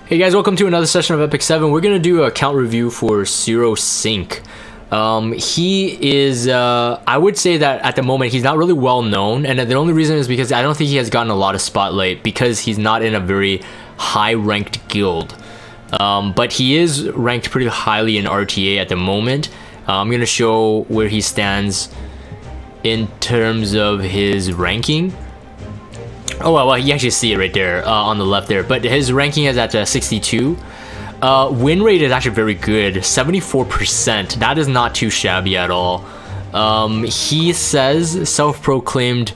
Hey guys, welcome to another session of Epic 7. We're going to do a count review for SurosSync. He is, I would say that at the moment he's not really well known, and the only reason is because I don't think he has gotten a lot of spotlight because he's not in a very high ranked guild. But he is ranked pretty highly in RTA at the moment. I'm going to show where he stands in terms of his ranking. Oh well, you actually see it right there on the left there, but his ranking is at 62. Win rate is actually very good, 74%. That is not too shabby at all. He says self-proclaimed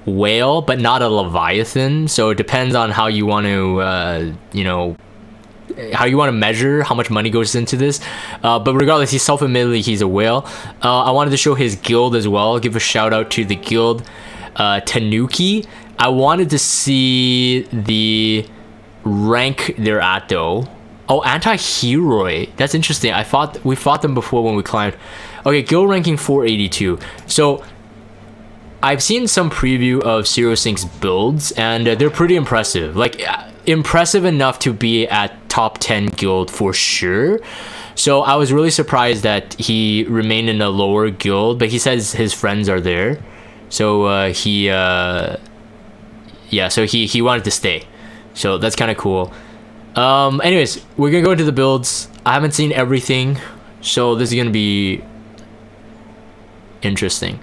whale, but not a leviathan, so it depends on how you want to how you want to measure how much money goes into this. But regardless, he's self-admittedly he's a whale. I wanted to show his guild as well. Give a shout out to the guild Tanuki. I wanted to see the rank they're at though. Oh, anti-heroi. That's interesting. We fought them before when we climbed. Okay, guild ranking 482. So I've seen some preview of SurosSync's builds and they're pretty impressive. Like impressive enough to be at top 10 guild for sure. So I was really surprised that he remained in a lower guild, but he says his friends are there. So he wanted to stay, so that's kind of cool. Anyways, we're gonna go into the builds. I haven't seen everything, so this is gonna be interesting.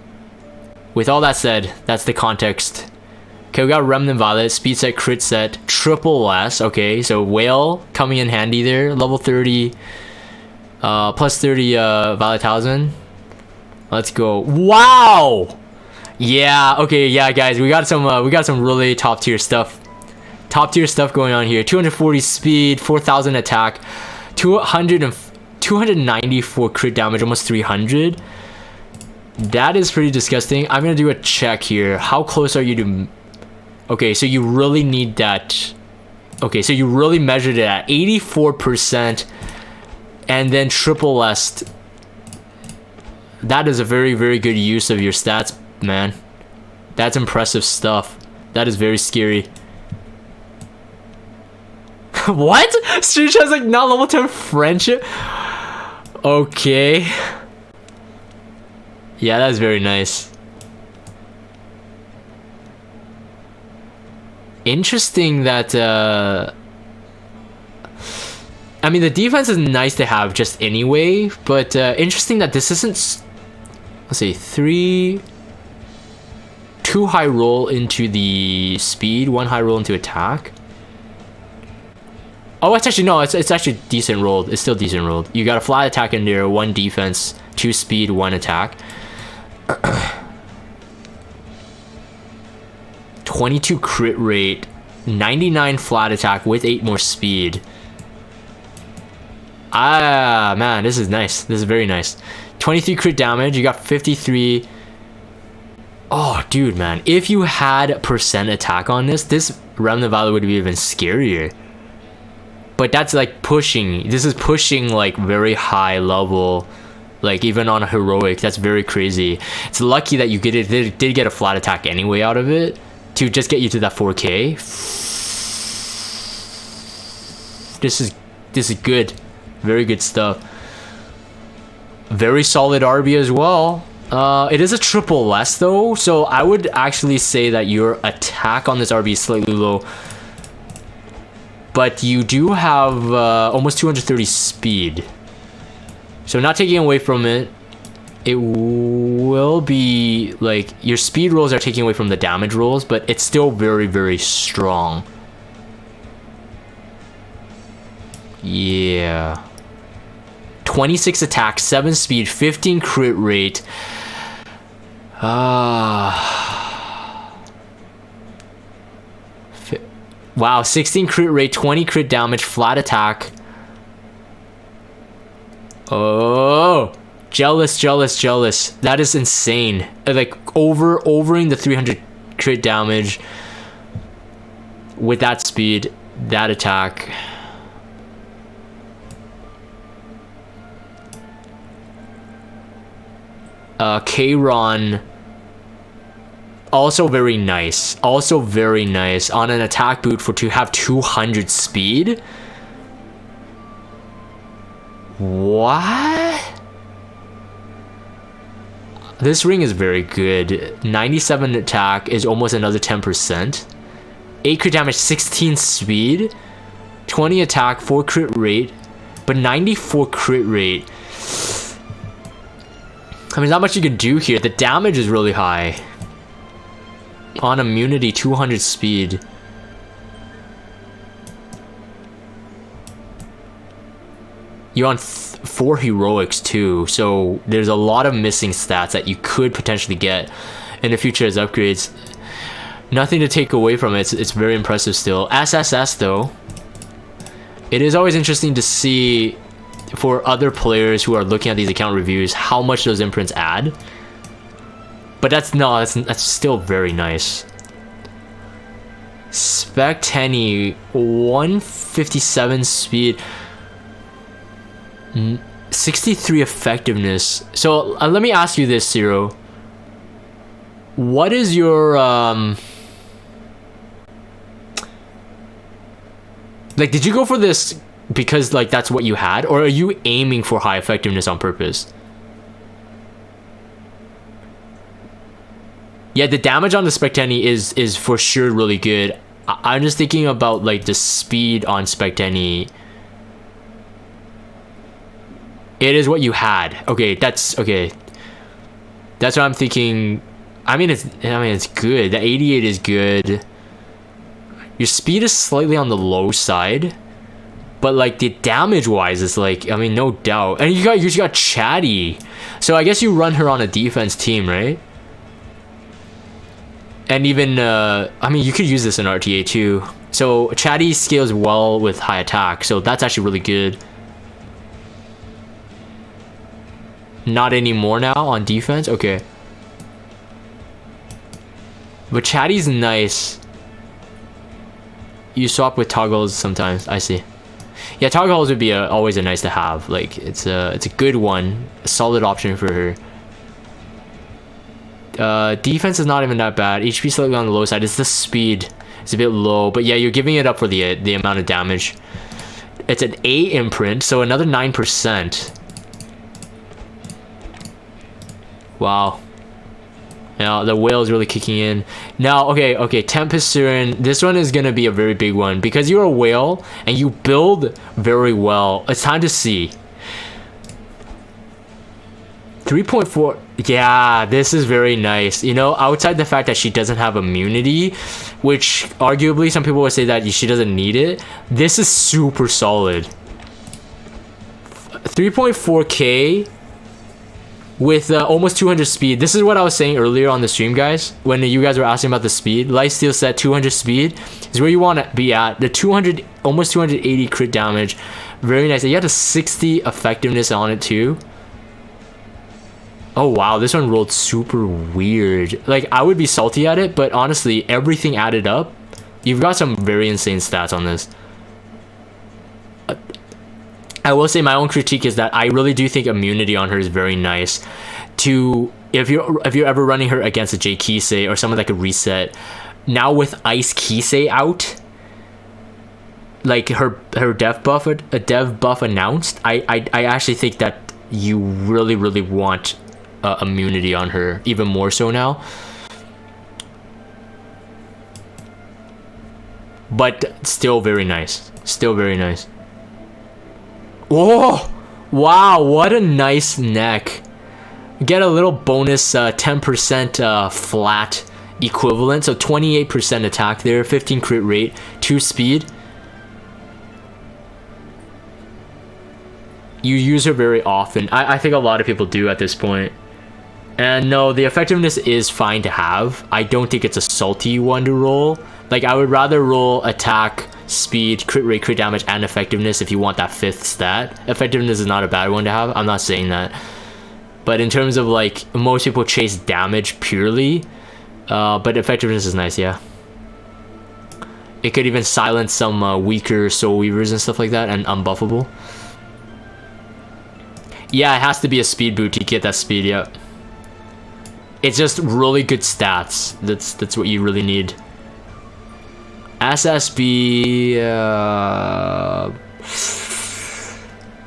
With all that said, that's the context. Okay, we got Remnant Violet, speed set, crit set, triple S. Okay, so whale coming in handy there. Level 30, plus 30 Violet Talisman. Let's go. Wow. Yeah, okay, yeah guys, we got some really top tier stuff going on here. 240 speed, 4000 attack, 294 crit damage, almost 300. That is pretty disgusting. I'm gonna do a check here. How close are you to... Okay, so you really need that. Okay, so you really measured it at 84%, and then triple S. That is a very, very good use of your stats, man. That's impressive stuff. That is very scary. What? Street has like not level 10 friendship? Okay. Yeah, that's very nice. Interesting that I mean the defense is nice to have just anyway, but interesting that this isn't, let's see, 2 high roll into the speed, 1 high roll into attack. Oh, it's actually, no, it's actually decent rolled. It's still decent rolled. You got a flat attack in there, 1 defense, 2 speed, 1 attack. 22 crit rate, 99 flat attack with 8 more speed. Ah, man, this is nice. This is very nice. 23 crit damage, you got 53. Oh, dude, man. If you had percent attack on this Remnant Violet would be even scarier. But that's like pushing. This is pushing like very high level. Like even on a heroic, that's very crazy. It's lucky that you did get a flat attack anyway out of it to just get you to that 4K. This is good. Very good stuff. Very solid RB as well. It is a triple S though, so I would actually say that your attack on this RB is slightly low. But you do have almost 230 speed. So not taking away from it, it will be like your speed rolls are taking away from the damage rolls, but it's still very, very strong. Yeah. 26 attack, 7 speed, 15 crit rate. Wow, 16 crit rate, 20 crit damage, flat attack. Oh, jealous. That is insane. Like overing the 300 crit damage with that speed, that attack. Kayron, also very nice. On an attack boot to have 200 speed. What? This ring is very good. 97 attack is almost another 10%. 8 crit damage, 16 speed, 20 attack, 4 crit rate, but 94 crit rate. I mean, not much you can do here. The damage is really high. On immunity, 200 speed. You're on 4 heroics too, so there's a lot of missing stats that you could potentially get in the future as upgrades. Nothing to take away from it. It's very impressive still. SSS though, it is always interesting to see for other players who are looking at these account reviews how much those imprints add. But that's still very nice. Specter, 157 speed, 63 effectiveness. So let me ask you this, Zaro. What is your like, did you go for this because like that's what you had, or are you aiming for high effectiveness on purpose? Yeah, the damage on the Specter is for sure really good. I'm just thinking about like the speed on Specter. It is what you had. Okay, that's okay. That's what I'm thinking. I mean, it's good. The 88 is good. Your speed is slightly on the low side, but like the damage wise is like, I mean, no doubt. And you just got Chatty. So I guess you run her on a defense team, right? And even I mean, you could use this in RTA too. So Chatty scales well with high attack, so that's actually really good. Not anymore now on defense. Okay, but Chatty's nice. You swap with toggles sometimes. I see. Yeah, toggles would be always a nice to have. Like it's a good one, a solid option for her. Defense is not even that bad. HP slightly on the low side. It's the speed. It's a bit low, but yeah, you're giving it up for the amount of damage. It's an A imprint, so another 9%. Wow. Now the whale is really kicking in. Now, okay, Tempest Surin. This one is gonna be a very big one because you're a whale and you build very well. It's time to see. 3.4. Yeah, this is very nice. You know, outside the fact that she doesn't have immunity, which arguably some people would say that she doesn't need it, this is super solid. 3.4k with almost 200 speed. This is what I was saying earlier on the stream, guys, when you guys were asking about the speed. Lifesteal set 200 speed is where you want to be at. The 200, almost 280 crit damage, very nice. You had a 60 effectiveness on it too. Oh wow, this one rolled super weird. Like, I would be salty at it, but honestly, everything added up. You've got some very insane stats on this. I will say my own critique is that I really do think immunity on her is very nice. If you're ever running her against a J Kisei or someone that could reset. Now with Ice Kisei out, like her dev buff announced, I actually think that you really want immunity on her even more so now. But still very nice. Still very nice. Whoa! Wow, what a nice neck. Get a little bonus 10% flat equivalent. So 28% attack there, 15 crit rate, 2 speed. You use her very often. I think a lot of people do at this point. And no, the effectiveness is fine to have. I don't think it's a salty one to roll. Like, I would rather roll attack, speed, crit rate, crit damage, and effectiveness if you want that 5th stat. Effectiveness is not a bad one to have. I'm not saying that. But in terms of, like, most people chase damage purely. But effectiveness is nice, yeah. It could even silence some weaker soul weavers and stuff like that, and unbuffable. Yeah, it has to be a speed boot to get that speed, yeah. It's just really good stats. That's what you really need. SSB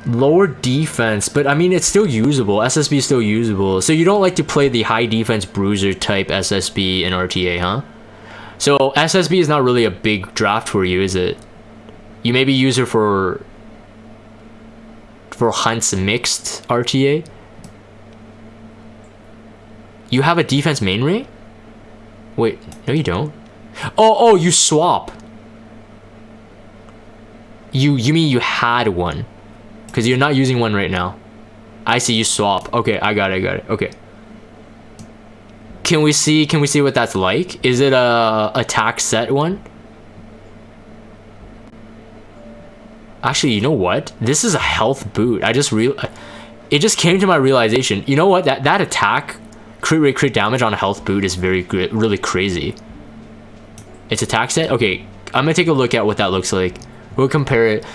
Lower defense, but I mean it's still usable. SSB is still usable. So you don't like to play the high defense bruiser type SSB in RTA, huh? So SSB is not really a big draft for you, is it? You maybe use her for hunts mixed RTA. You have a defense main rate? Wait, no you don't. Oh, you swap. You mean you had one? Because you're not using one right now. I see, you swap. Okay, I got it. Okay. Can we see what that's like? Is it a attack set one? Actually, you know what? This is a health boot. It just came to my realization. You know what? That attack crit rate, crit damage on a health boot is very good, really crazy. It's attack set? Okay, I'm gonna take a look at what that looks like. We'll compare it.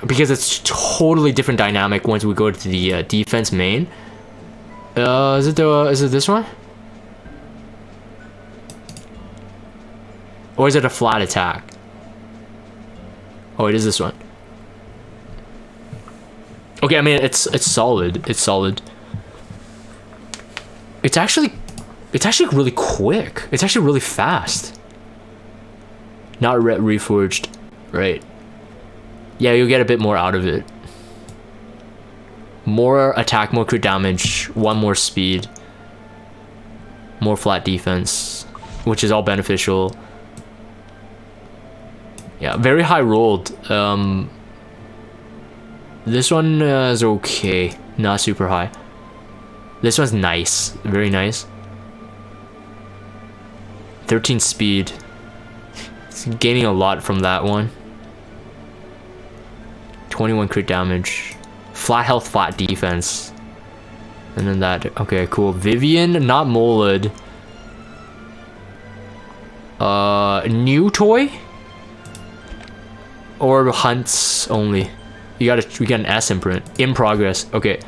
Because it's totally different dynamic once we go to the defense main. Is it this one? Or is it a flat attack? Oh, it is this one. Okay, I mean it's solid. It's solid. It's actually really quick. It's actually really fast. Not reforged, right? Yeah, you'll get a bit more out of it. More attack, more crit damage, one more speed, more flat defense, which is all beneficial. Yeah, very high rolled. This one is okay, not super high. This one's nice, very nice. 13 speed. It's gaining a lot from that one. 21 crit damage. Flat health, flat defense. And then that. Okay, cool. Vivian, not molded. New toy? Or hunts only? We got an S imprint. In progress. Okay.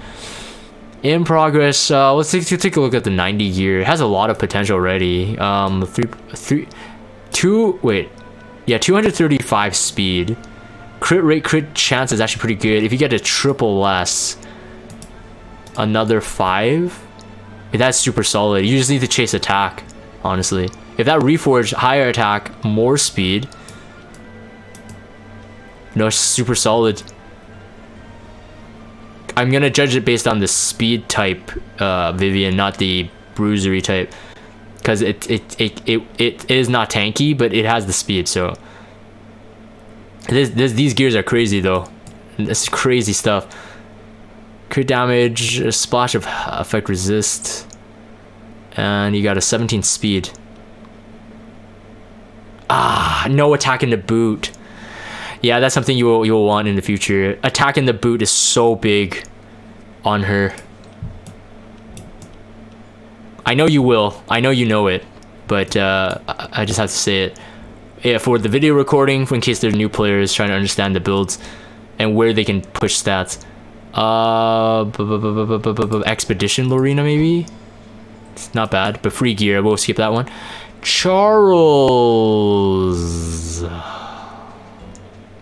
In progress. Let's take a look at the 90 gear. It has a lot of potential already. 235 speed. Crit rate, crit chance is actually pretty good. If you get a triple less, another 5. That's super solid. You just need to chase attack, honestly. If that reforged, higher attack, more speed. No, it's super solid. I'm gonna judge it based on the speed type, Vivian, not the bruisery type, because it is not tanky, but it has the speed. So these gears are crazy though. This is crazy stuff. Crit damage, a splash of effect resist, and you got a 17 speed. Ah, no attack in the boot. Yeah, that's something you will want in the future. Attack in the boot is so big on her. I know you will. I know you know it, but I just have to say it. Yeah, for the video recording, in case there's new players trying to understand the builds and where they can push stats. Expedition Lorena maybe. It's not bad, but free gear. We'll skip that one. Charles.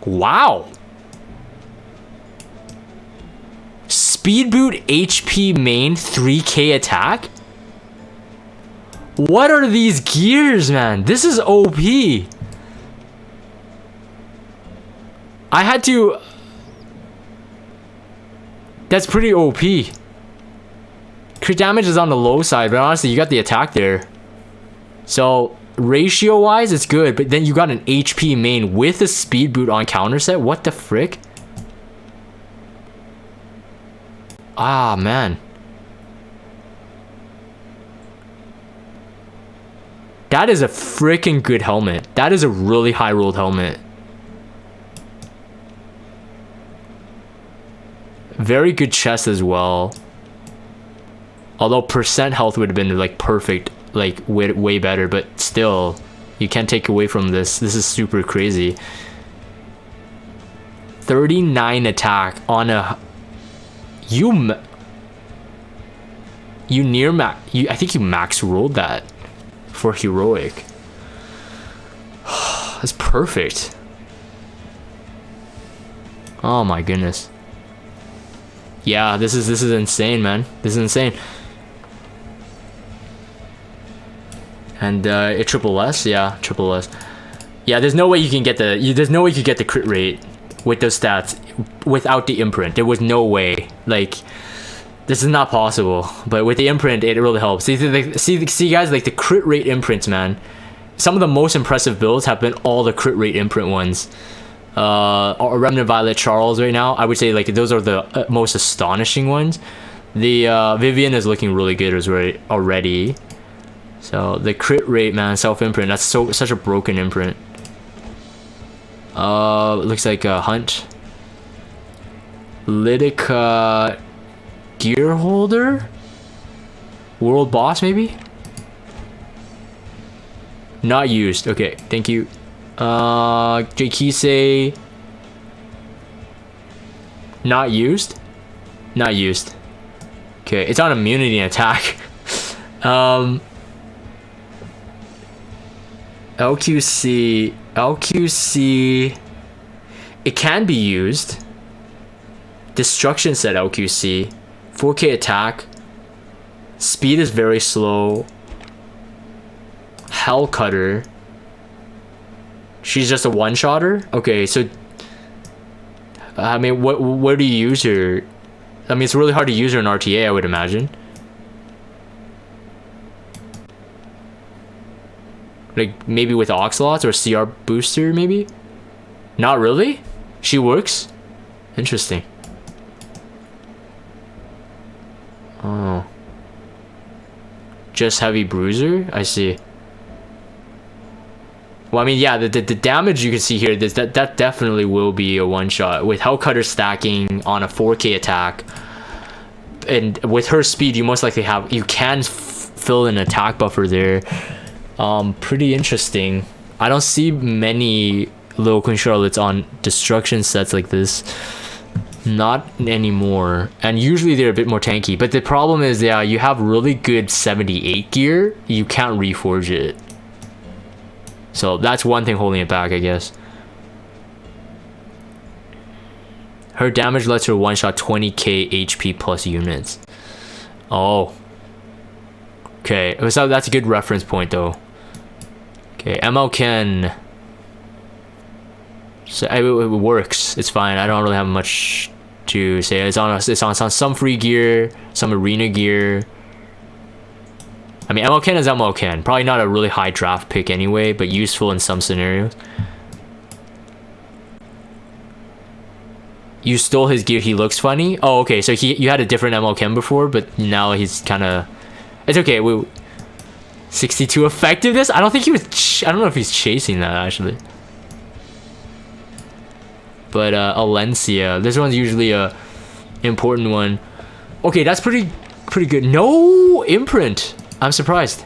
Wow. Speed boot HP main 3k attack? What are these gears, man? This is OP. I had to... That's pretty OP. Crit damage is on the low side, but honestly, you got the attack there. So... ratio wise it's good, but then you got an HP main with a speed boot on counter set. What the frick? Ah, man, that is a freaking good helmet. That is a really high rolled helmet. Very good chest as well, although percent health would have been like perfect, like way better, but still you can't take away from this. This is super crazy. 39 attack on a I think you max rolled that for heroic. That's perfect. Oh my goodness. Yeah, this is insane, man. This is insane. And it triple S, yeah, triple S. Yeah, there's no way you can get the crit rate with those stats without the imprint. There was no way. Like, this is not possible. But with the imprint, it really helps. See guys, like the crit rate imprints, man. Some of the most impressive builds have been all the crit rate imprint ones. Remnant Violet Charles right now, I would say like those are the most astonishing ones. The Vivian is looking really good already. So the crit rate, man, self imprint, that's such a broken imprint. Looks like a Hunt. Lidica Gear Holder? World Boss, maybe? Not used. Okay, thank you. Jkise. Not used? Not used. Okay, it's on immunity and attack. LQC, it can be used. Destruction set LQC, 4K attack, speed is very slow. Hell Cutter, she's just a one-shotter. Okay, so I mean, where do you use her? I mean, it's really hard to use her in RTA, I would imagine. Like maybe with Oxalots or CR booster, maybe? Not really? She works? Interesting. Oh. Just heavy bruiser? I see. Well, I mean, yeah, the damage you can see here, that definitely will be a one-shot. With Hellcutter stacking on a 4K attack, and with her speed, you most likely you can fill an attack buffer there. Pretty interesting. I don't see many Little Queen Charlottes on destruction sets like this. Not anymore. And usually they're a bit more tanky. But the problem is, yeah, you have really good 78 gear. You can't reforge it. So that's one thing holding it back, I guess. Her damage lets her one-shot 20k HP plus units. Oh. Okay, so that's a good reference point though. Okay, ML can... So it works. It's fine. I don't really have much to say. It's on some free gear, some arena gear. I mean, ML Ken is ML Ken. Probably not a really high draft pick anyway, but useful in some scenarios. You stole his gear. He looks funny. Oh, okay. So you had a different ML Ken before, but now he's kind of... It's okay. 62 effectiveness. I don't think he was. I don't know if he's chasing that actually. But Alencia, this one's usually a important one. Okay, that's pretty good. No imprint. I'm surprised.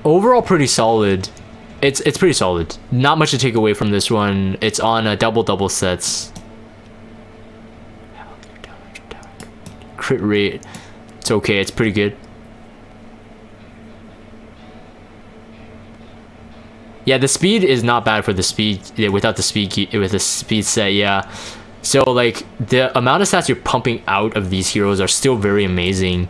Overall pretty solid. It's pretty solid. Not much to take away from this one. It's on a double sets. Crit rate. It's okay. It's pretty good. Yeah, the speed is not bad for the speed. Yeah, without the speed, with the speed set, yeah. So like the amount of stats you're pumping out of these heroes are still very amazing.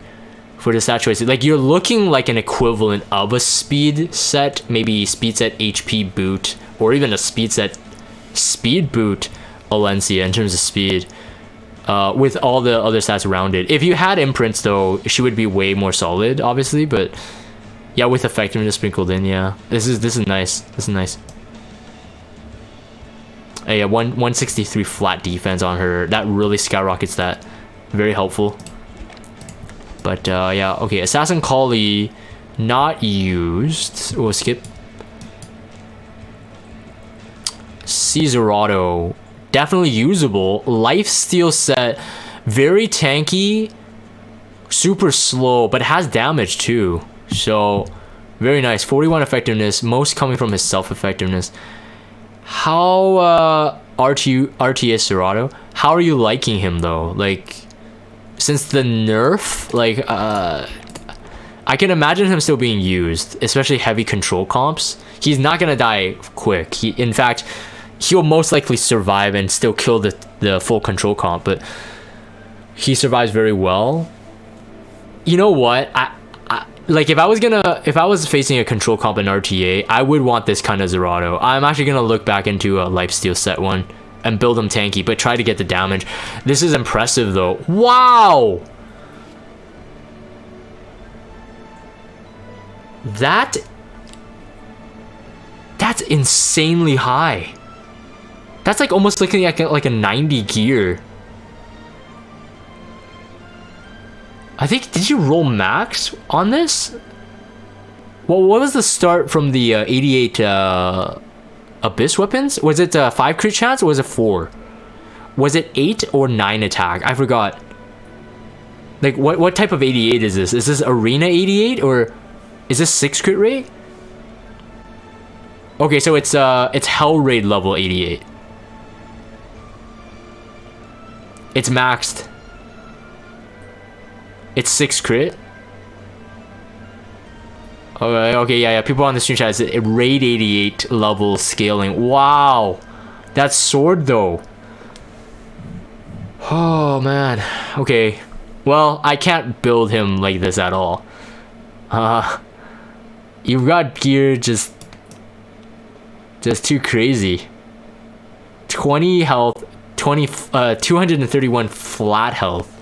For the stat choices, like you're looking like an equivalent of a speed set, maybe speed set HP boot, or even a speed set speed boot Alencia in terms of speed, with all the other stats around it. If you had imprints though, she would be way more solid, obviously, but yeah, with effectiveness sprinkled in, yeah. This is nice. This is nice. Yeah, 163 flat defense on her. That really skyrockets that. Very helpful. But yeah, okay, Assassin Collie not used. We'll skip. Zaro, definitely usable. Lifesteal set, very tanky, super slow, but has damage too. So very nice. 41 effectiveness, most coming from his self-effectiveness. How RTS Zaro, how are you liking him though? Like, since the nerf, like I can imagine him still being used, especially heavy control comps. He's not gonna die quick. In fact, he'll most likely survive and still kill the full control comp, but he survives very well. You know what? I like if I was facing a control comp in RTA, I would want this kind of Zaro. I'm actually gonna look back into a lifesteal set one and build him tanky, but try to get the damage. This is impressive though. Wow! That's insanely high. That's like almost looking like a 90 gear. I think, did you roll max on this? Well, what was the start from the 88 Abyss weapons? Was it 5 crit chance or was it 4? Was it 8 or 9 attack? I forgot. Like, what type of 88 is this? Is this Arena 88 or is this 6 crit rate? Okay, so it's Hell Raid level 88. It's maxed. It's 6 crit. Okay, yeah. People on the stream chat, it's Raid 88 level scaling. Wow, that's sword though. Oh man. Okay. Well, I can't build him like this at all. You've got gear just too crazy. 20 health, 231 flat health.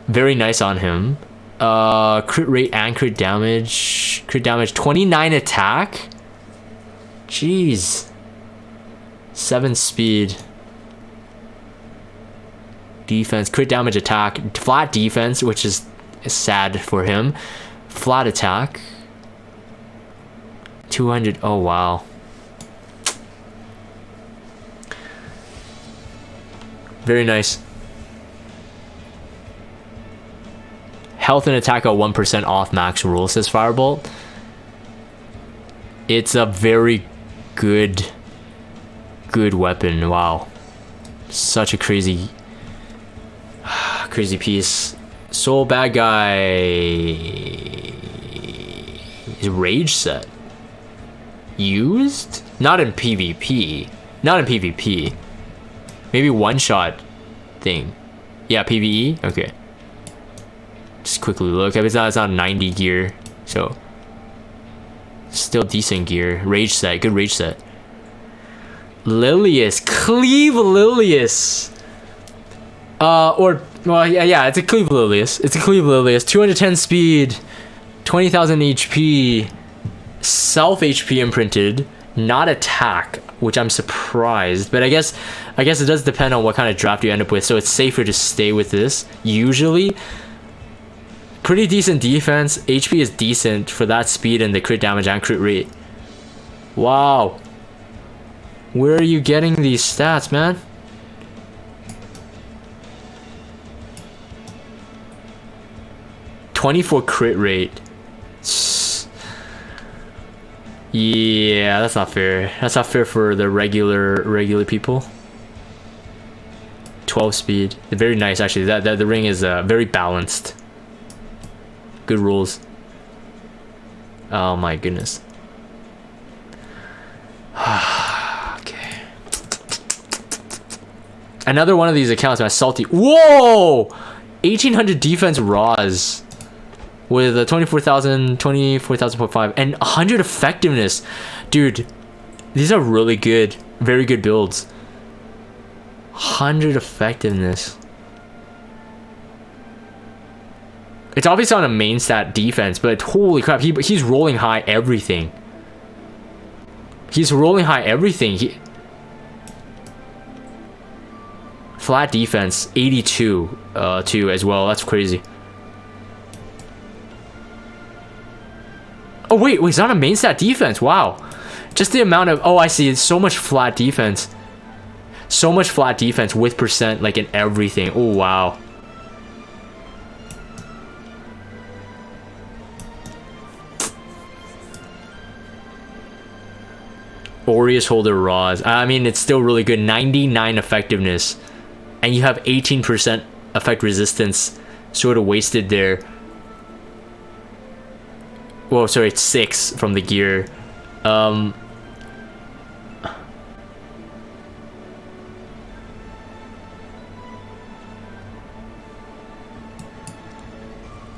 Very nice on him. Crit rate and crit damage. 29 attack. Jeez. 7 speed. Defense, crit damage, attack, flat defense, which is sad for him. Flat attack. 200. Oh wow. Very nice. Health and attack are 1% off max rule, says Firebolt. It's a very good weapon. Wow. Such a crazy piece. Soul bad guy. Is rage set used? Not in PvP. Not in PvP. Maybe one shot thing. Yeah, PvE? Okay. Just quickly look. It's not 90 gear, so still decent gear. Rage set, good rage set. Lilias, cleave Lilias. Yeah, it's a cleave Lilias. 210 speed, 20,000 HP, self HP imprinted, not attack, which I'm surprised. But I guess it does depend on what kind of draft you end up with. So it's safer to stay with this usually. Pretty decent defense. HP is decent for that speed and the crit damage and crit rate. Wow. Where are you getting these stats, man? .24 crit rate. Yeah, that's not fair. That's not fair for the regular people. 12 speed. Very nice, actually. The ring is very balanced. Good rules. Oh my goodness. Okay. Another one of these accounts, my salty. Whoa! 1800 defense Raws with a 24,000.5 and 100 effectiveness. Dude, these are really good. Very good builds. 100 effectiveness. It's obviously on a main stat defense, but holy crap, he's rolling high everything. He's rolling high everything. Flat defense, 82 too as well. That's crazy. Oh wait, it's not a main stat defense. Wow. Just the amount of, oh I see, it's so much flat defense. So much flat defense with percent like in everything. Oh wow. Aureus Holder Raws. I mean, it's still really good. 99 effectiveness. And you have 18% effect resistance sort of wasted there. Well, sorry, it's 6 from the gear.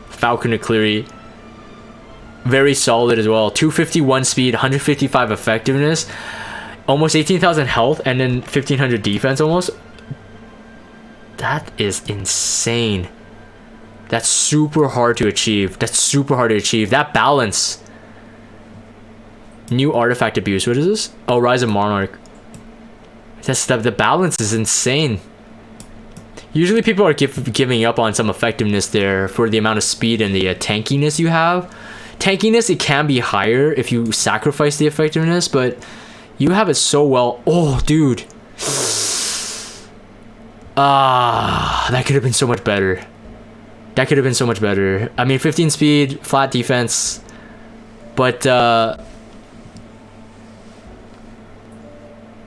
Falconer Kluri, very solid as well. 251 speed, 155 effectiveness, almost 18,000 health, and then 1500 defense almost. That is insane. That's super hard to achieve. That's super hard to achieve. That balance. New artifact abuse. What is this? Oh, Rise of Monarch. That's the balance is insane. Usually people are giving up on some effectiveness there for the amount of speed and the tankiness you have. Tankiness, it can be higher if you sacrifice the effectiveness, but you have it so well. Oh, dude. That could have been so much better. That could have been so much better. I mean, 15 speed, flat defense, but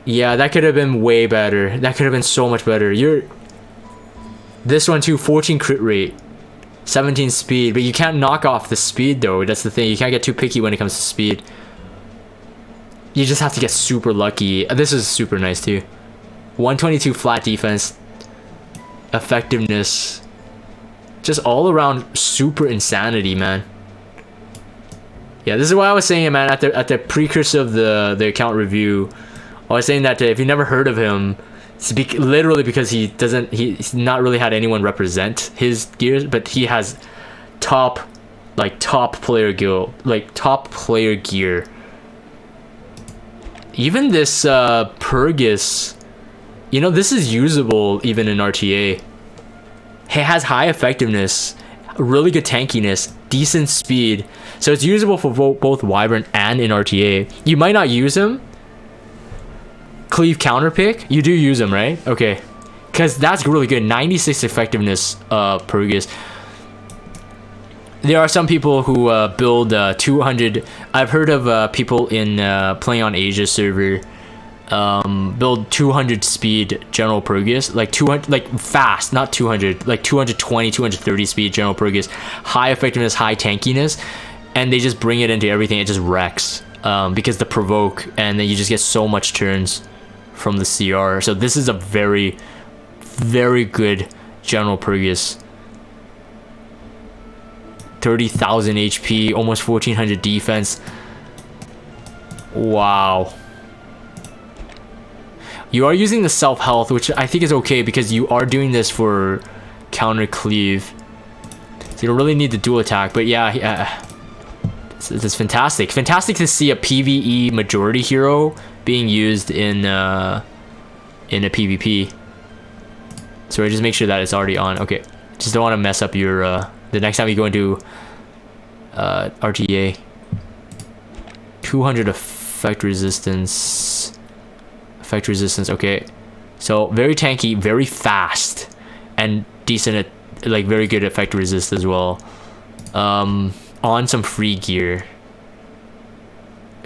yeah, that could have been way better. That could have been so much better. This one too, 14 crit rate, 17 speed, but you can't knock off the speed though. That's the thing. You can't get too picky when it comes to speed. You just have to get super lucky. This is super nice too. 122 flat defense, effectiveness, just all around super insanity, man. Yeah, this is what I was saying, man. At the precursor of the account review, I was saying that if you never heard of him, it's literally because he's not really had anyone represent his gears, but he has top player gear. Even this Purrgis, you know, this is usable even in RTA. It has high effectiveness, really good tankiness, decent speed, so it's usable for both Wyvern and in RTA. You might not use him. Cleave counter pick, you do use him, right? Okay, because that's really good. 96 effectiveness, Purrgis. There are some people who build 200. I've heard of people in playing on Asia server build 200 speed general Purrgis, like 200, like fast, not 200, like 220, 230 speed general Purrgis, high effectiveness, high tankiness, and they just bring it into everything. It just wrecks because the provoke, and then you just get so much turns from the CR. So this is a very, very good general Purrgis. 30,000 HP, almost 1400 defense. Wow. You are using the self health, which I think is okay because you are doing this for counter cleave, so you don't really need the dual attack. But yeah, it's fantastic. Fantastic to see a PvE majority hero being used in a PvP. So I just make sure that it's already on. Okay, just don't want to mess up your the next time you go into RTA. 200 effect resistance. Okay, so very tanky, very fast, and decent at, like, very good effect resist as well. On some free gear.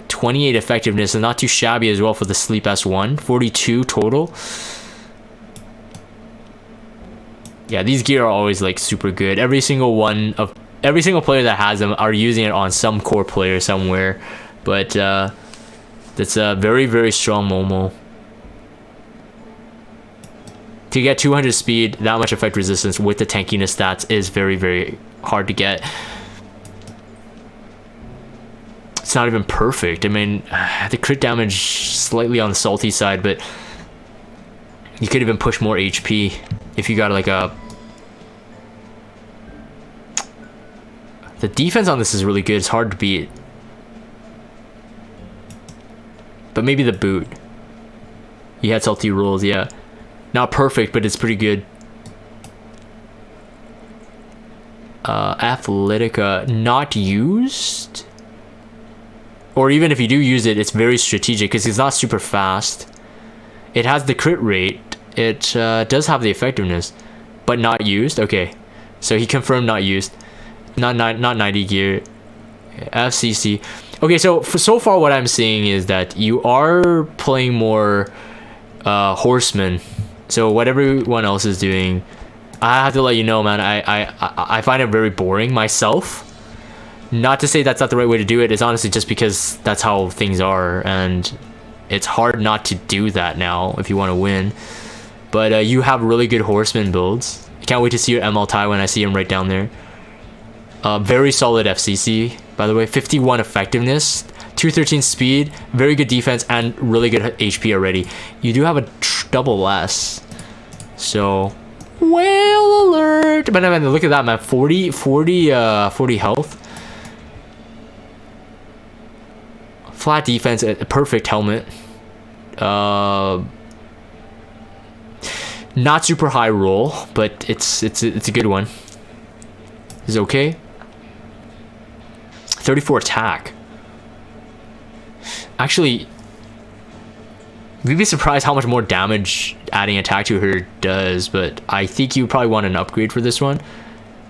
28 effectiveness, and not too shabby as well for the Sleep S1. 42 total. Yeah, these gear are always like super good. Every single player that has them are using it on some core player somewhere. But that's a very, very strong Momo. To get 200 speed, that much effect resistance with the tankiness stats is very, very hard to get. It's not even perfect. I mean, the crit damage slightly on the salty side, but you could even push more HP if you got like a... The defense on this is really good. It's hard to beat. But maybe the boot. He had salty rolls, yeah. Not perfect, but it's pretty good. Athletica, not used? Or even if you do use it, it's very strategic because it's not super fast. It has the crit rate. It does have the effectiveness, but not used. Okay, so he confirmed not used. Not 90 gear. FCC. Okay, so so far what I'm seeing is that you are playing more horsemen. So what everyone else is doing, I have to let you know, man. I find it very boring myself. Not to say that's not the right way to do it. It's honestly just because that's how things are, and it's hard not to do that now if you want to win. But you have really good horseman builds. I can't wait to see your ML Tywin. I see him right down there. Very solid FCC, by the way. 51 effectiveness, 213 speed, very good defense, and really good HP already. You do have a double S. So, whale alert. But I mean, look at that, man. 40 health. Flat defense, a perfect helmet. Not super high roll, but it's a good one. Is okay. 34 attack. Actually, you'd be surprised how much more damage adding attack to her does, but I think you probably want an upgrade for this one.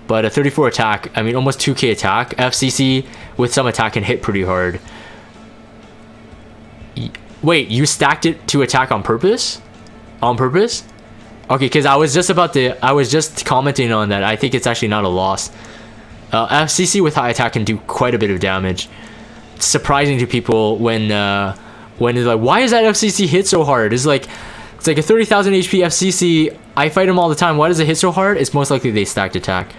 But a 34 attack, I mean almost 2k attack. FCC with some attack can hit pretty hard. Wait, you stacked it to attack on purpose? On purpose? Okay, because I was just commenting on that. I think it's actually not a loss. FCC with high attack can do quite a bit of damage. It's surprising to people when it's like, why is that FCC hit so hard? It's like a 30,000 HP FCC. I fight them all the time. Why does it hit so hard? It's most likely they stacked attack.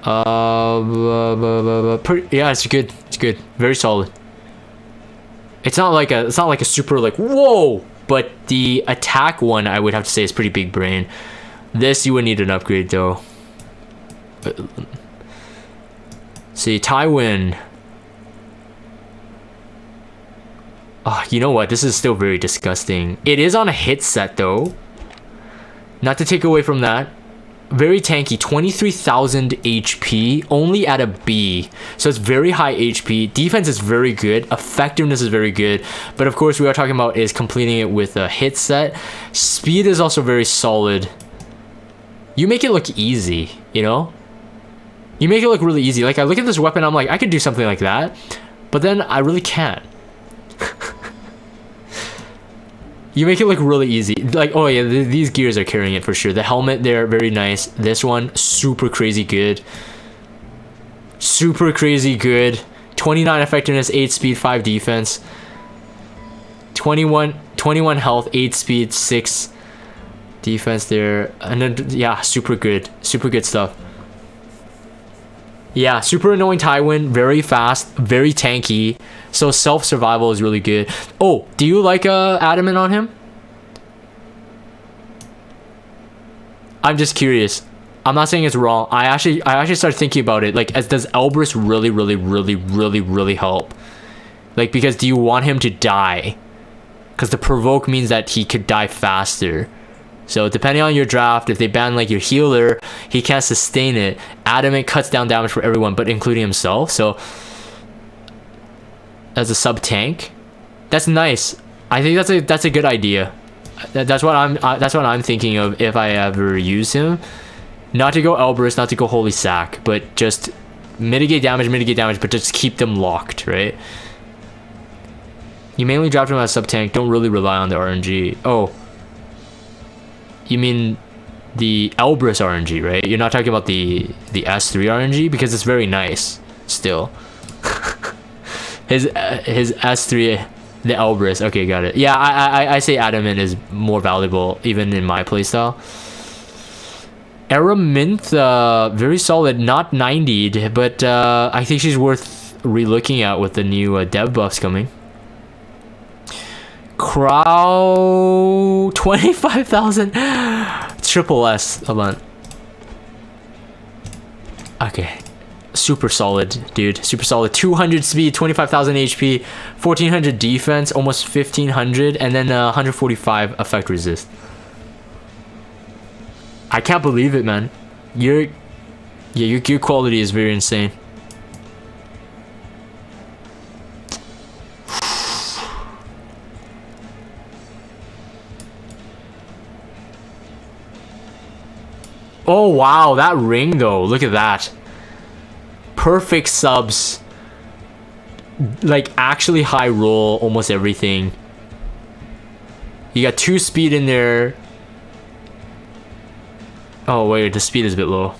Yeah, it's good. It's good. Very solid. It's not like a super like whoa, but the attack one I would have to say is pretty big brain. This you would need an upgrade though. See, Tywin. Oh, you know what? This is still very disgusting. It is on a hit set though. Not to take away from that. Very tanky, 23,000 HP, only at a B. So it's very high HP. Defense is very good. Effectiveness is very good. But of course, we are talking about is completing it with a hit set. Speed is also very solid. You make it look easy, you know? You make it look really easy. Like, I look at this weapon, I'm like, I could do something like that. But then I really can't. You make it look really easy. Like, oh yeah, these gears are carrying it for sure. The helmet there, very nice. This one, super crazy good. Super crazy good. 29 effectiveness, 8 speed, 5 defense. 21 health, 8 speed, 6 defense there. And then, yeah, super good. Super good stuff. Yeah, super annoying Tywin, very fast, very tanky. So self-survival is really good. Oh, do you like adamant on him? I'm just curious. I'm not saying it's wrong. I actually started thinking about it. Like, does Elbrus really help? Like, because do you want him to die? Because the provoke means that he could die faster. So depending on your draft, if they ban like your healer, he can't sustain it. Adamant cuts down damage for everyone, but including himself. So as a sub tank, that's nice. I think that's a good idea. That's what I'm thinking of if I ever use him. Not to go Elbrus, not to go Holy Sack, but just mitigate damage, but just keep them locked, right? You mainly draft him as sub tank. Don't really rely on the RNG. Oh. You mean the Elbrus RNG, right? You're not talking about the S3 RNG because it's very nice still. his S3, the Elbrus. Okay, got it. Yeah, I say Adamant is more valuable even in my playstyle. Remnant, very solid, not 90'd, but I think she's worth relooking at with the new dev buffs coming. Crow 25,000 triple S a month. Okay, super solid, dude. Super solid. 200 speed, 25,000 HP, 1400 defense, almost 1500, and then 145 effect resist. I can't believe it, man. Your gear quality is very insane. Oh wow, that ring though, look at that. Perfect subs. Like actually high roll, almost everything. You got 2 speed in there. Oh wait, the speed is a bit low.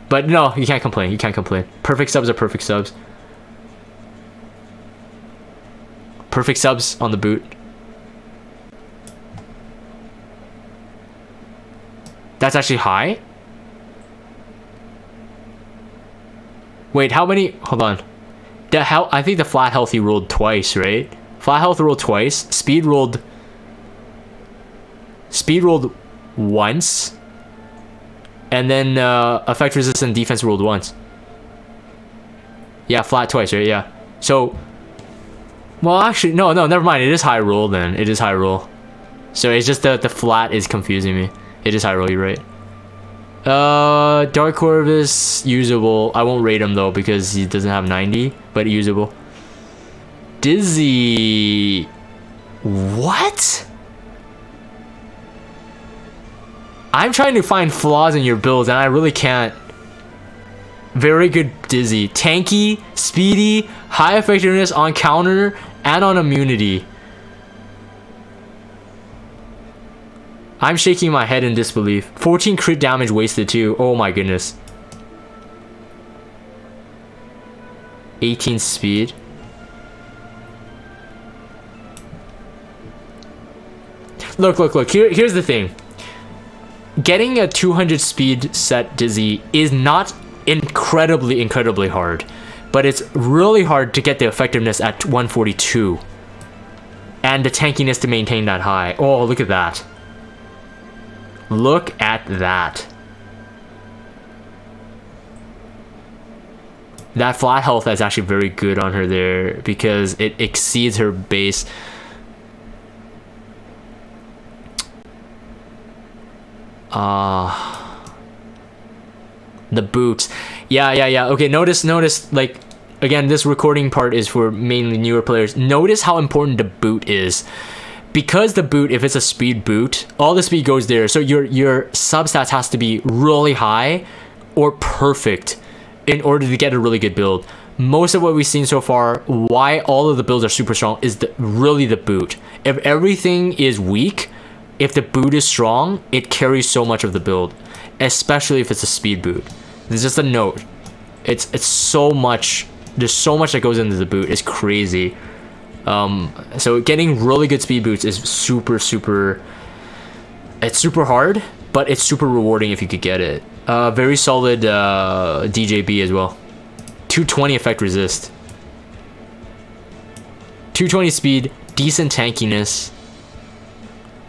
But no, you can't complain. You can't complain. Perfect subs are perfect subs. Perfect subs on the boot. That's actually high. Wait, how many? Hold on. I think the flat health he rolled twice, right? Flat health rolled twice. Speed rolled once. And then effect resistant defense rolled once. Yeah, flat twice, right? Yeah. So, well, actually, no, never mind. It is high roll then. It is high roll. So it's just the flat is confusing me. It is high roll, you're right. Dark Corvus, usable. I won't rate him though because he doesn't have 90, but usable. Dizzy. What? I'm trying to find flaws in your builds and I really can't. Very good Dizzy. Tanky, speedy, high effectiveness on counter and on immunity. I'm shaking my head in disbelief. 14 crit damage wasted too. Oh my goodness. 18 speed. Look. Here's the thing. Getting a 200 speed set Dizzy is not incredibly hard, but it's really hard to get the effectiveness at 142 and the tankiness to maintain that high. Oh, look at that. Look at that. That flat health is actually very good on her there because it exceeds her base. The boots. Yeah. Okay, notice, like, again, this recording part is for mainly newer players. Notice how important the boot is. Because the boot, if it's a speed boot, all the speed goes there. So your substats has to be really high or perfect in order to get a really good build. Most of what we've seen so far, why all of the builds are super strong, is really the boot. If everything is weak, if the boot is strong, it carries so much of the build, especially if it's a speed boot. It's just a note. It's so much. There's so much that goes into the boot. It's crazy. So getting really good speed boots is super. It's super hard, but it's super rewarding if you could get it. Very solid DJB as well. 220 effect resist. 220 speed, decent tankiness.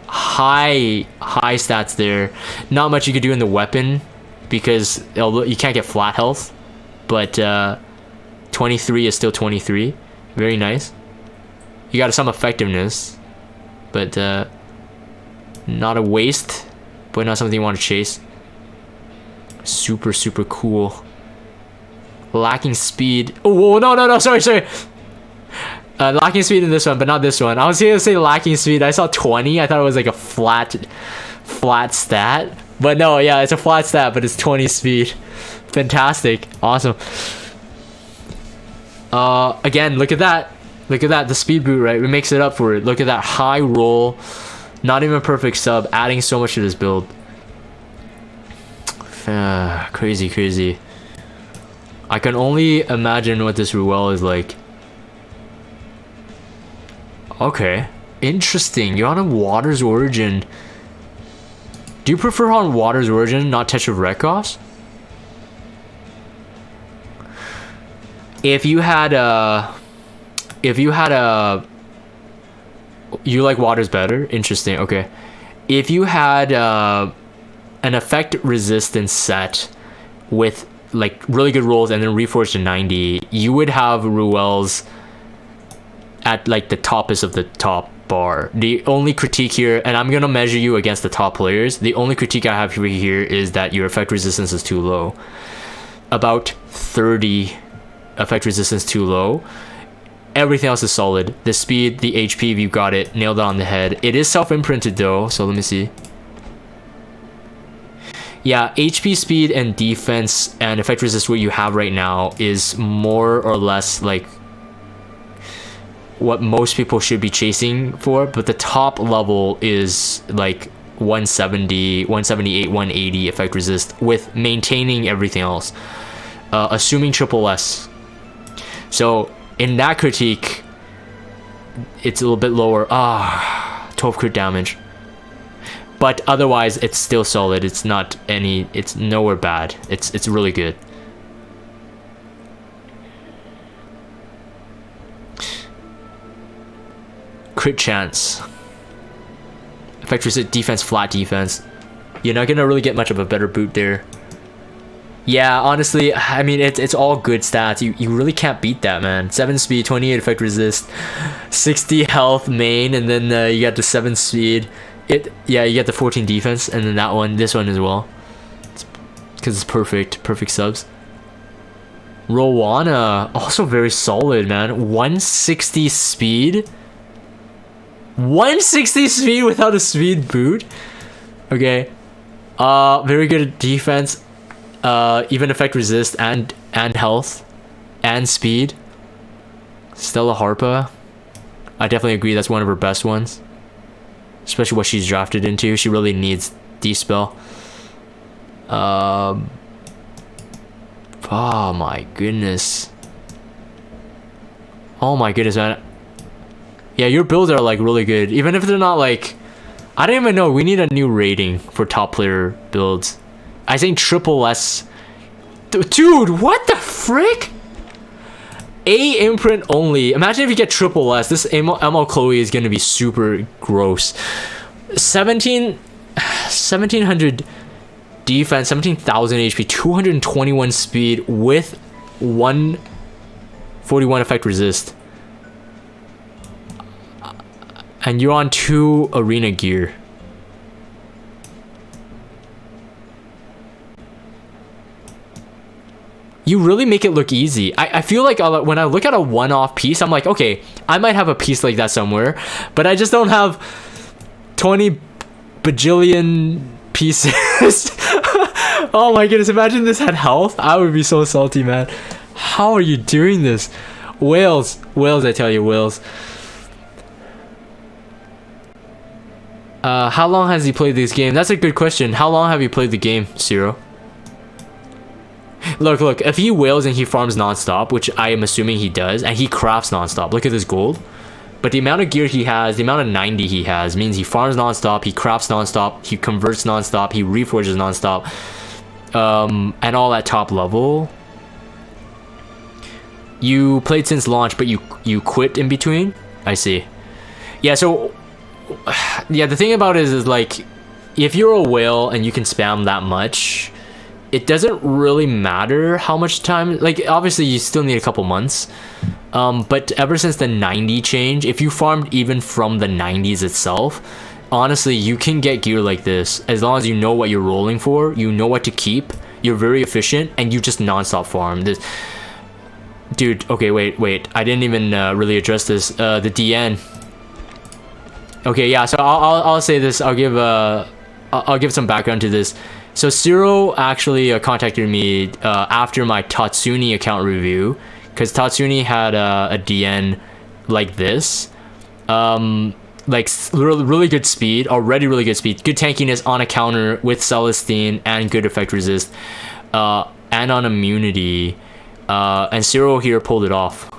High stats there. Not much you could do in the weapon because although you can't get flat health, but 23 is still 23. Very nice. You got some effectiveness, but not a waste, but not something you want to chase. Super cool. Lacking speed. Oh no, sorry. Lacking speed in this one, but not this one. I was gonna say lacking speed. I saw 20. I thought it was like a flat stat, but no, yeah, it's a flat stat, but it's 20 speed. Fantastic, awesome. Again, look at that. Look at that, the speed boot, right? It makes it up for it. Look at that high roll. Not even perfect sub, adding so much to this build. Crazy. I can only imagine what this Ruel is like. Okay, interesting. You're on a Water's Origin. Do you prefer on Water's Origin, not Touch of Rekos? If you had a... You like Waters better? Interesting, okay. If you had an effect resistance set with like really good rolls and then reforged to 90, you would have Ruel's at like the toppest of the top bar. The only critique here, and I'm gonna measure you against the top players, the only critique I have here is that your effect resistance is too low. About 30 effect resistance too low. Everything else is solid. The speed, the HP, you got it. Nailed it on the head. It is self-imprinted though, so let me see. Yeah, HP, speed, and defense and effect resist what you have right now is more or less like what most people should be chasing for, but the top level is like 170, 178, 180 effect resist with maintaining everything else, assuming triple S. So in that critique, it's a little bit lower. 12 crit damage. But otherwise, it's still solid. It's not any. It's nowhere bad. It's really good. Crit chance. Effect resist, defense, flat defense. You're not gonna really get much of a better boot there. Yeah, honestly, I mean it's all good stats. You really can't beat that, man. 7 speed, 28 effect resist, 60 health main, and then you got the 7 speed. Yeah, you get the 14 defense, and then that one, this one as well. Because it's perfect subs. Rowana, also very solid, man. 160 speed. 160 speed without a speed boot. Okay. Very good at defense. Even effect resist and health and speed. Stella Harpa, I definitely agree that's one of her best ones, especially what she's drafted into. She really needs D-spell. Oh my goodness. Oh my goodness, man. Yeah, your builds are like really good, even if they're not like, I don't even know. We need a new rating for top player builds. I think triple S. Dude, what the frick? A imprint only. Imagine if you get triple S. This Maid Chloe is gonna be super gross. 1700 defense, 17,000 HP, 221 speed with 141 effect resist. And you're on 2 arena gear. You really make it look easy. I feel like when I look at a one-off piece, I'm like, okay, I might have a piece like that somewhere, but I just don't have 20 bajillion pieces. Oh my goodness, imagine this had health. I would be so salty, man. How are you doing this? Whales, I tell you, whales. How long has he played this game? That's a good question. How long have you played the game, Zaro? Look, if he wails and he farms non-stop, which I am assuming he does, and he crafts non-stop, look at this gold. But the amount of gear he has, the amount of 90 he has, means he farms non-stop, he crafts non-stop, he converts non-stop, he reforges non-stop, and all at top level. You played since launch, but you quit in between? I see. Yeah, so yeah, the thing about it is like, if you're a whale and you can spam that much, it doesn't really matter how much time. Like, obviously you still need a couple months, but ever since the 90 change, if you farmed even from the 90s itself, honestly you can get gear like this as long as you know what you're rolling for, you know what to keep, you're very efficient, and you just non-stop farm this. Dude, okay, wait, I didn't even really address this. The DN. Okay, yeah, so I'll say this. I'll give some background to this. So Zaro actually contacted me after my Tatsuni account review, because Tatsuni had a DN like this, like really good speed, already really good speed, good tankiness on a counter with Celestine and good effect resist, and on immunity, and Zaro here pulled it off.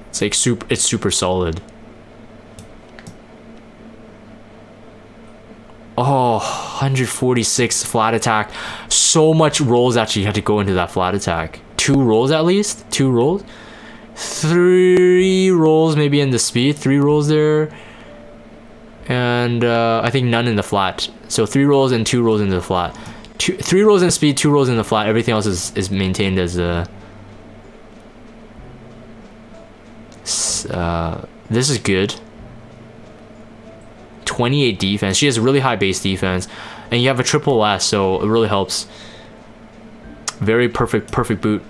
It's like it's super solid. Oh, 146 flat attack. So much rolls actually had to go into that flat attack. 2 rolls at least? 2 rolls? 3 rolls maybe in the speed. 3 rolls there. And I think none in the flat. So 3 rolls and 2 rolls in the flat. 3 rolls in speed, 2 rolls in the flat. Everything else is maintained as this is good. 28 defense. She has really high base defense, and you have a triple S, so it really helps. Very perfect boot.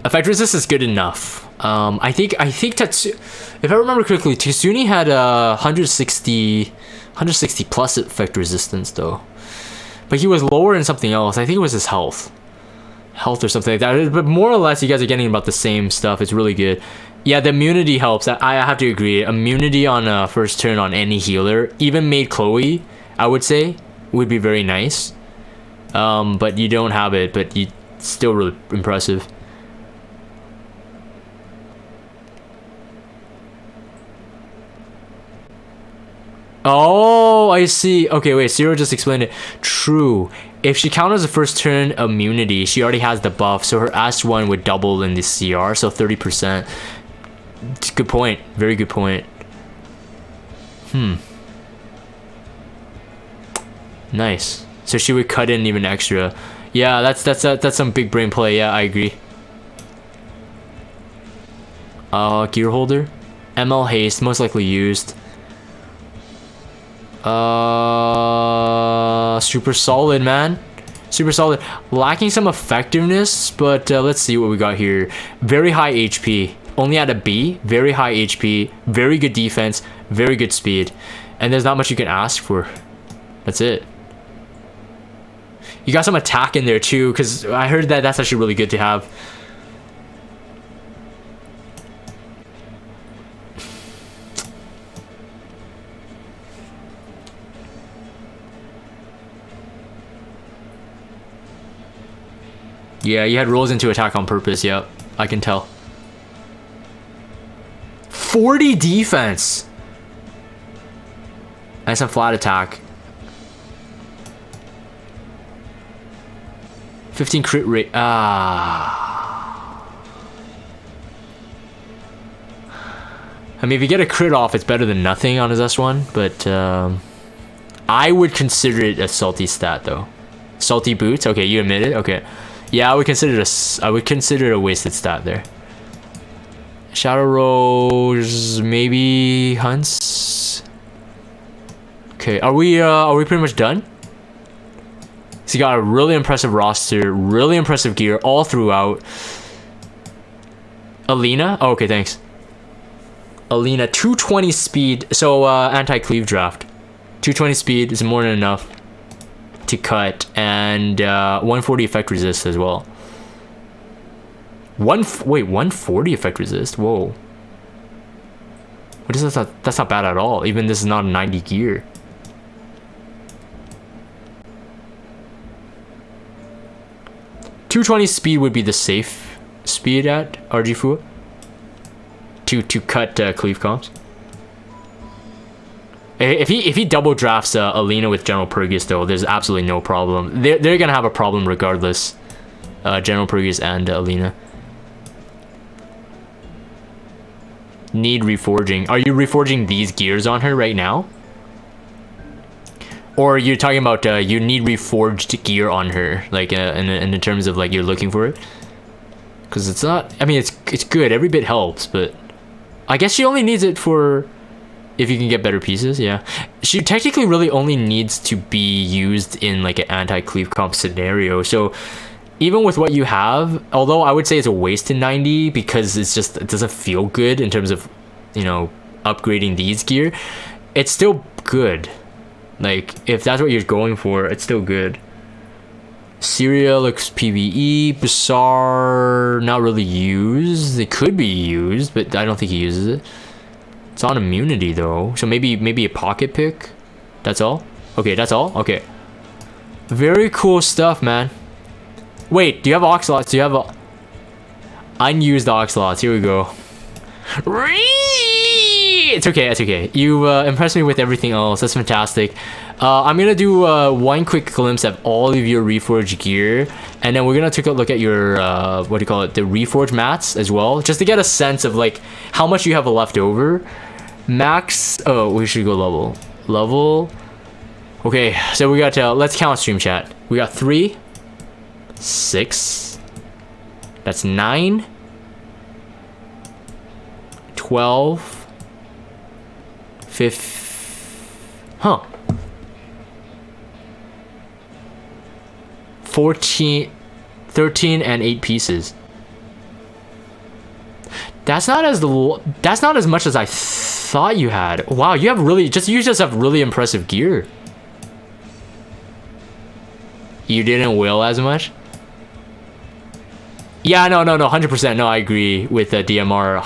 Effect resist is good enough. I think if I remember correctly, Tatsuni had 160 plus effect resistance though, but he was lower in something else. I think it was his health. health or something like that. But more or less, you guys are getting about the same stuff. It's really good. Yeah, the immunity helps. I have to agree. Immunity on first turn on any healer, even Maid Chloe, I would say, would be very nice. But you don't have it, but it's still really impressive. Oh, I see. Okay, wait, Zaro just explained it. True. If she counters the first turn immunity, she already has the buff, so her S1 would double in the CR, so 30%. Good point. Very good point. Nice. So she would cut in even extra. Yeah, that's some big brain play. Yeah, I agree. Gear holder. ML haste, most likely used. Super solid, man. Super solid. Lacking some effectiveness, but let's see what we got here. Very high HP. Only at a B. Very high HP. Very good defense. Very good speed. And there's not much you can ask for. That's it. You got some attack in there too, because I heard that that's actually really good to have. Yeah, you had rolls into attack on purpose. Yep, I can tell. 40 defense. And some flat attack. 15 crit rate. I mean, if you get a crit off, it's better than nothing on his S1. But I would consider it a salty stat, though. Salty boots. Okay, you admit it. Okay. Yeah, I would consider it a wasted stat there. Shadow Rose, maybe hunts. Okay, are we pretty much done? So you got a really impressive roster, really impressive gear all throughout. Alina? Oh, okay, thanks. Alina, 220 speed, so anti-cleave draft. 220 speed is more than enough to cut, and 140 effect resist as well. Wait, 140 effect resist? Whoa. What is that? That's not bad at all. Even this is not a 90 gear. .220 speed would be the safe speed at RG4 to cut cleave comps. If he double drafts Alina with General Purrgis, though, there's absolutely no problem. They're gonna have a problem regardless. General Purrgis and Alina. Need reforging. Are you reforging these gears on her right now? Or you're talking about you need reforged gear on her, like in terms of like you're looking for it? Because it's not. I mean, it's good. Every bit helps, but I guess she only needs it for if you can get better pieces. Yeah, she technically really only needs to be used in like an anti-cleave comp scenario. So even with what you have, although I would say it's a waste in 90 because it doesn't feel good in terms of, you know, upgrading these gear, it's still good. Like, if that's what you're going for, it's still good. Syria looks PvE. Basar, not really used. It could be used, but I don't think he uses it. It's on immunity, though. So maybe a pocket pick? That's all? Okay, that's all? Okay. Very cool stuff, man. Wait, do you have Oxalots? Do you have unused Oxalots? Here we go. It's okay, it's okay. You impressed me with everything else. That's fantastic. I'm gonna do one quick glimpse of all of your reforged gear, and then we're gonna take a look at your what do you call it, the reforged mats as well, just to get a sense of like how much you have left over. Max. Oh, we should go level. Okay, so we got let's count stream chat. We got 3, 6. That's 9, 12, 15, 14, 13, and 8 pieces. That's not as much as I thought you had. Wow, you just have really impressive gear. You didn't will as much? Yeah, no, 100%. No, I agree with the DMR.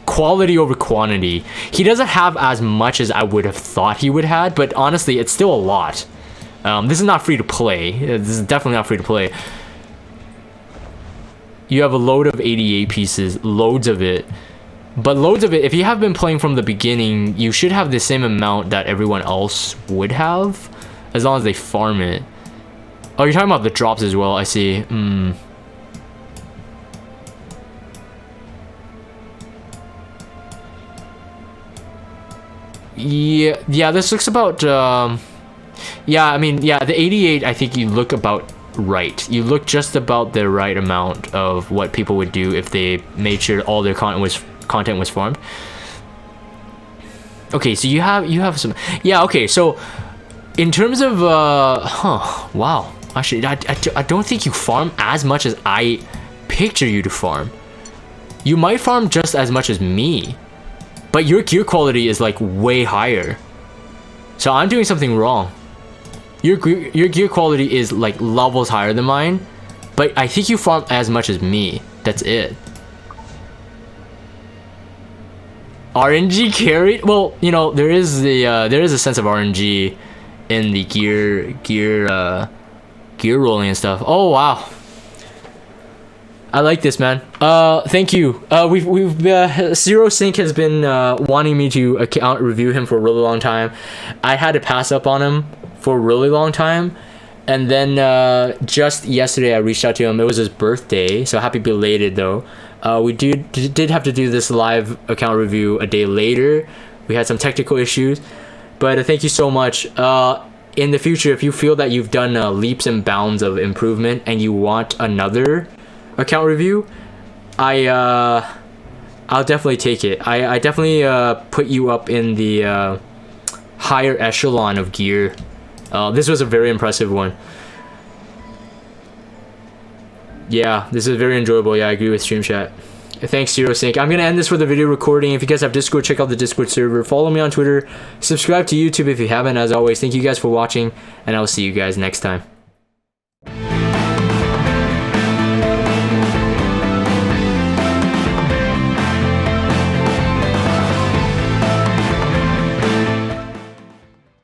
Quality over quantity. He doesn't have as much as I would have thought he would have, but honestly, it's still a lot. This is not free to play. This is definitely not free to play. You have a load of 88 pieces, loads of it. But loads of it, if you have been playing from the beginning, you should have the same amount that everyone else would have, as long as they farm it. Oh, you're talking about the drops as well, I see. Yeah, this looks about, yeah, I mean, yeah, the 88, I think you look about right. You look just about the right amount of what people would do if they made sure all their content was farmed. Okay, so you have some, yeah, okay, so in terms of wow, actually I don't think you farm as much as I picture you to farm. You might farm just as much as me, but your gear quality is like way higher, so I'm doing something wrong. Your gear quality is like levels higher than mine, but I think you farm as much as me. That's it. RNG carried? Well, you know, there is a sense of RNG in the gear rolling and stuff. Oh wow, I like this, man. Thank you. SurosSync has been wanting me to account review him for a really long time. I had to pass up on him for a really long time, and then just yesterday I reached out to him. It was his birthday, so happy belated though. We did have to do this live account review a day later. We had some technical issues, but thank you so much. In the future, if you feel that you've done leaps and bounds of improvement and you want another account review, I'll definitely take it. I definitely put you up in the higher echelon of gear. This was a very impressive one. Yeah, this is very enjoyable. Yeah, I agree with Stream Chat. Thanks, SurosSync. I'm gonna end this for the video recording. If you guys have Discord, check out the Discord server. Follow me on Twitter. Subscribe to YouTube if you haven't. As always, thank you guys for watching, and I'll see you guys next time.